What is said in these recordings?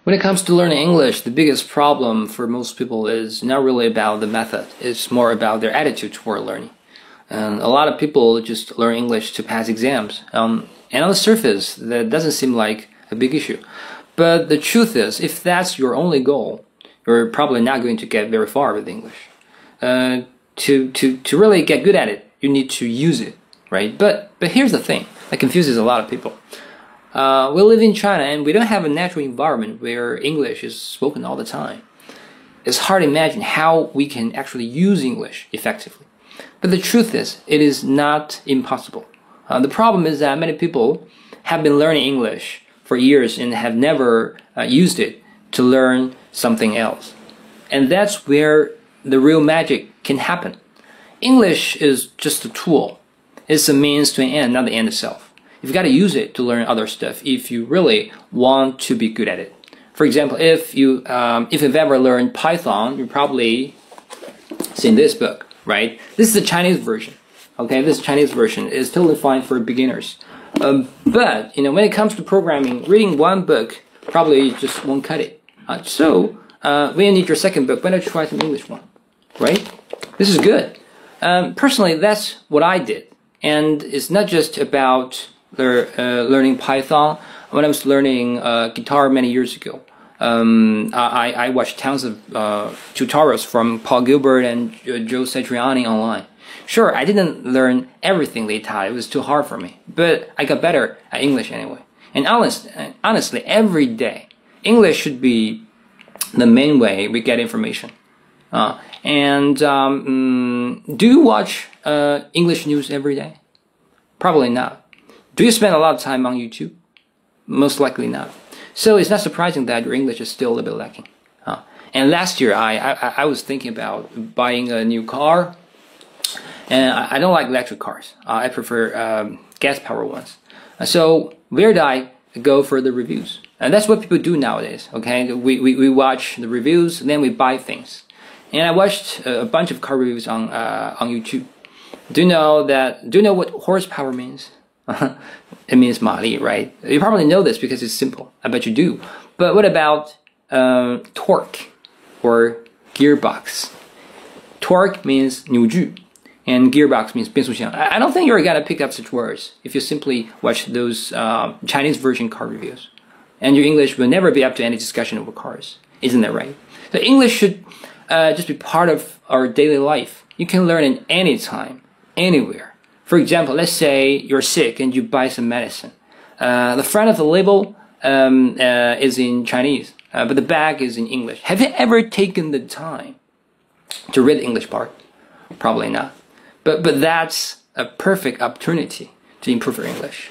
When it comes to learning English, the biggest problem for most people is not really about the method. It's more about their attitude toward learning. And a lot of people just learn English to pass exams. And on the surface, that doesn't seem like a big issue. But the truth is, if that's your only goal, you're probably not going to get very far with English. To really get good at it, you need to use it, right? But here's the thing that confuses a lot of people. We live in China and we don't have a natural environment where English is spoken all the time. It's hard to imagine how we can actually use English effectively. But the truth is, it is not impossible. The problem is that many people have been learning English for years and have never used it to learn something else. And that's where the real magic can happen. English is just a tool. It's a means to an end, not the end itself. You've got to use it to learn other stuff if you really want to be good at it. For example, if you've ever learned Python, you've probably seen this book, right? This is the Chinese version. Okay, this Chinese version is totally fine for beginners. But when it comes to programming, reading one book probably just won't cut it. So when you need your second book, why not try some English one, right? This is good. Personally, that's what I did, and it's not just about learning Python. When I was learning guitar many years ago, I watched tons of tutorials from Paul Gilbert and Joe Satriani online. Sure, I didn't learn everything they taught. It was too hard for me, but I got better at English anyway. And honestly, every day, English should be the main way we get information. Do you watch English news every day? Probably not. Do you spend a lot of time on YouTube? Most likely not. So it's not surprising that your English is still a little bit lacking. And last year, I was thinking about buying a new car. And I don't like electric cars. I prefer gas-powered ones. So where did I go for the reviews? And that's what people do nowadays. Okay, we watch the reviews, and then we buy things. And I watched a bunch of car reviews on YouTube. Do you know what horsepower means? It means 马力, right? You probably know this because it's simple. I bet you do. But what about torque or gearbox? Torque means 扭矩, and gearbox means 变速箱. I don't think you're gonna pick up such words if you simply watch those Chinese version car reviews. And your English will never be up to any discussion over cars. Isn't that right? So English should just be part of our daily life. You can learn it anytime, anywhere. For example, let's say you're sick and you buy some medicine. The front of the label is in Chinese, but the back is in English. Have you ever taken the time to read the English part? Probably not. But that's a perfect opportunity to improve your English.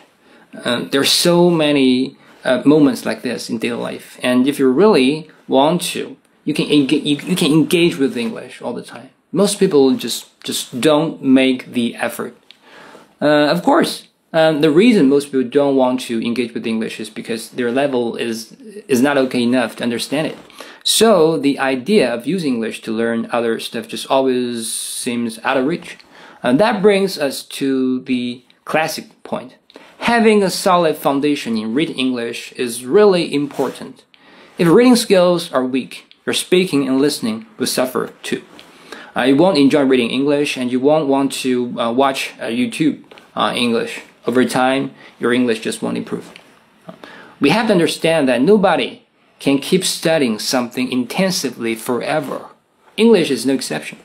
There are so many moments like this in daily life, and if you really want to, you can engage with English all the time. Most people just don't make the effort. Of course, the reason most people don't want to engage with English is because their level is not okay enough to understand it. So the idea of using English to learn other stuff just always seems out of reach. And that brings us to the classic point. Having a solid foundation in reading English is really important. If reading skills are weak, your speaking and listening will suffer too. You won't enjoy reading English, and you won't want to watch YouTube English. Over time, your English just won't improve. We have to understand that nobody can keep studying something intensively forever. English is no exception.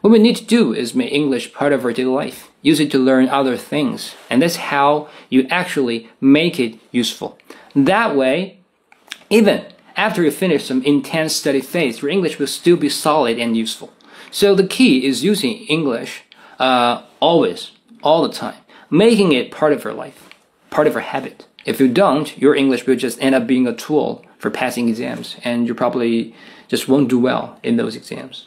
What we need to do is make English part of our daily life. Use it to learn other things. And that's how you actually make it useful. That way, even after you finish some intense study phase, your English will still be solid and useful. So the key is using English always, all the time, making it part of your life, part of your habit. If you don't, your English will just end up being a tool for passing exams, and you probably just won't do well in those exams.